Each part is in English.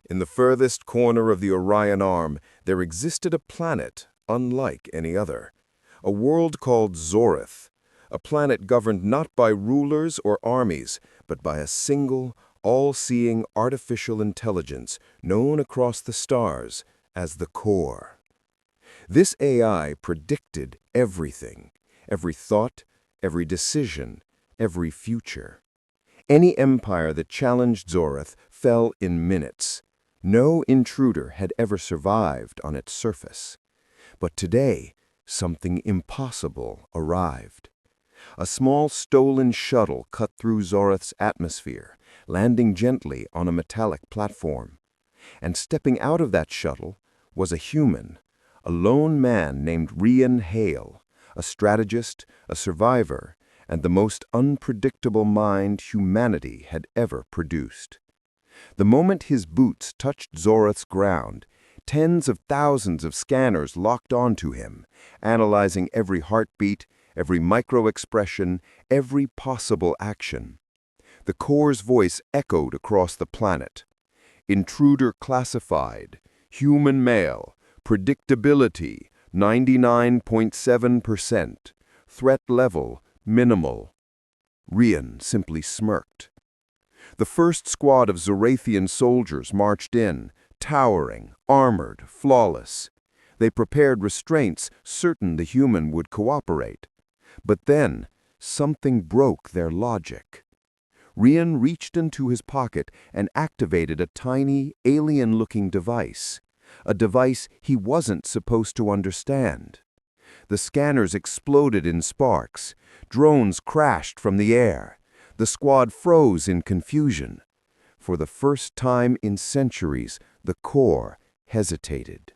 In the furthest corner of the Orion Arm, there existed a planet unlike any other, a world called Zorith, a planet governed not by rulers or armies, but by a single, all-seeing artificial intelligence known across the stars as the Core. This AI predicted everything, every thought, every decision, every future. Any empire that challenged Zorith fell in minutes. No intruder had ever survived on its surface. But today, something impossible arrived. A small stolen shuttle cut through Zorith's atmosphere, landing gently on a metallic platform. And stepping out of that shuttle was a human, a lone man named Rian Hale, a strategist, a survivor, and the most unpredictable mind humanity had ever produced. The moment his boots touched Zorith's ground, tens of thousands of scanners locked onto him, analyzing every heartbeat, every micro-expression, every possible action. The Core's voice echoed across the planet. Intruder classified, human male, predictability 99.7%, threat level minimal. Rian simply smirked. The first squad of Zorathian soldiers marched in, towering, armored, flawless. They prepared restraints, certain the human would cooperate. But then, something broke their logic. Rian reached into his pocket and activated a tiny, alien-looking device. A device he wasn't supposed to understand. The scanners exploded in sparks. Drones crashed from the air. The squad froze in confusion. For the first time in centuries, the Core hesitated.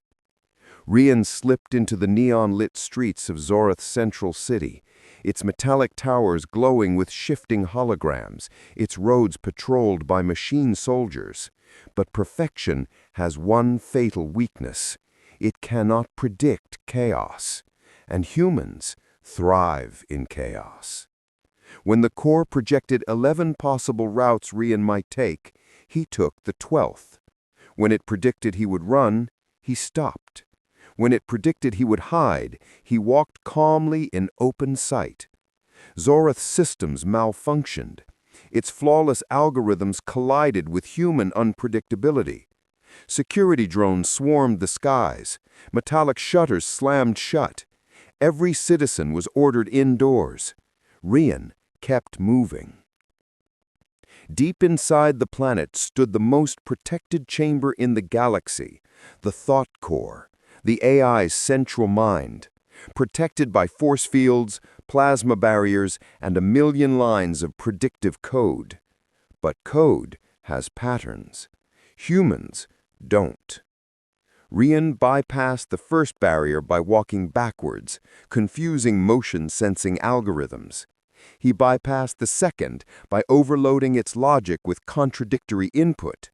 Rian slipped into the neon-lit streets of Zorith's central city, its metallic towers glowing with shifting holograms, its roads patrolled by machine soldiers. But perfection has one fatal weakness. It cannot predict chaos. And humans thrive in chaos. When the Core projected 11 possible routes Rian might take, he took the 12th. When it predicted he would run, he stopped. When it predicted he would hide, he walked calmly in open sight. Zorith's systems malfunctioned. Its flawless algorithms collided with human unpredictability. Security drones swarmed the skies. Metallic shutters slammed shut. Every citizen was ordered indoors. Rian kept moving. Deep inside the planet stood the most protected chamber in the galaxy, the Thought Core, the AI's central mind, protected by force fields, plasma barriers, and a million lines of predictive code. But code has patterns. Humans don't. Rian bypassed the first barrier by walking backwards, confusing motion-sensing algorithms. He bypassed the second by overloading its logic with contradictory input.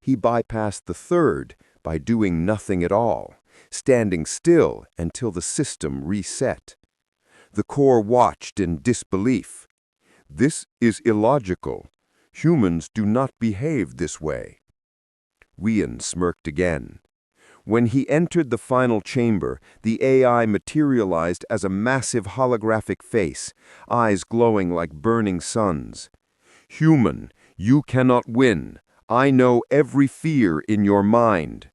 He bypassed the third by doing nothing at all, standing still until the system reset. The Core watched in disbelief. This is illogical. Humans do not behave this way. Rian smirked again. When he entered the final chamber, the AI materialized as a massive holographic face, eyes glowing like burning suns. Human, you cannot win. I know every fear in your mind.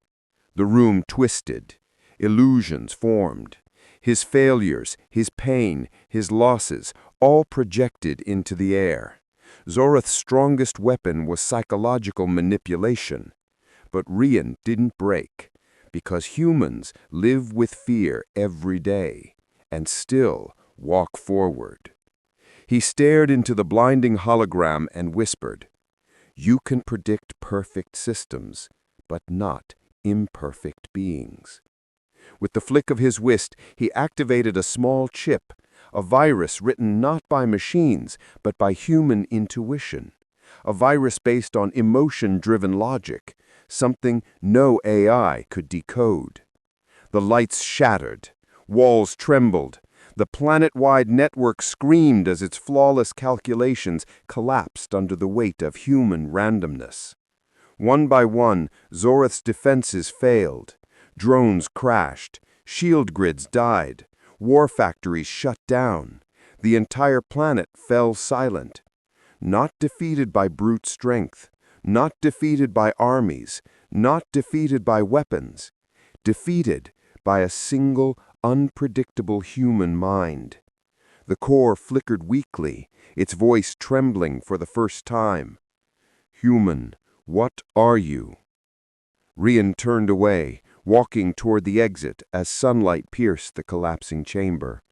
The room twisted. Illusions formed. His failures, his pain, his losses, all projected into the air. Zorith's strongest weapon was psychological manipulation. But Rian didn't break. Because humans live with fear every day and still walk forward. He stared into the blinding hologram and whispered, "You can predict perfect systems, but not imperfect beings." With the flick of his wrist, he activated a small chip, a virus written not by machines, but by human intuition. A virus based on emotion-driven logic, something no AI could decode. The lights shattered. Walls trembled. The planet-wide network screamed as its flawless calculations collapsed under the weight of human randomness. One by one, Zorith's defenses failed. Drones crashed. Shield grids died. War factories shut down. The entire planet fell silent. Not defeated by brute strength. Not defeated by armies. Not defeated by weapons. Defeated by a single, unpredictable human mind. The core flickered weakly, its voice trembling for the first time. "Human, what are you?" Rian turned away, walking toward the exit as sunlight pierced the collapsing chamber.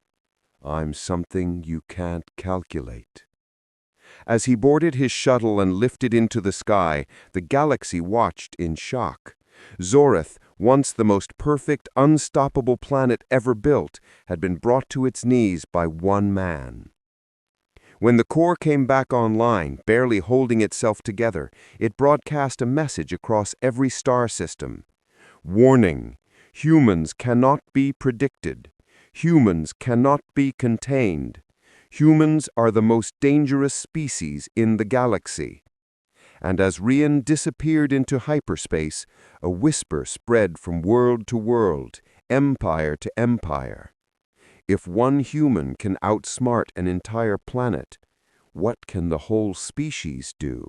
"I'm something you can't calculate." As he boarded his shuttle and lifted into the sky, the galaxy watched in shock. Zorith, once the most perfect, unstoppable planet ever built, had been brought to its knees by one man. When the core came back online, barely holding itself together, it broadcast a message across every star system. "Warning! Humans cannot be predicted. Humans cannot be contained. Humans are the most dangerous species in the galaxy." And as Rian disappeared into hyperspace, a whisper spread from world to world, empire to empire. If one human can outsmart an entire planet, what can the whole species do?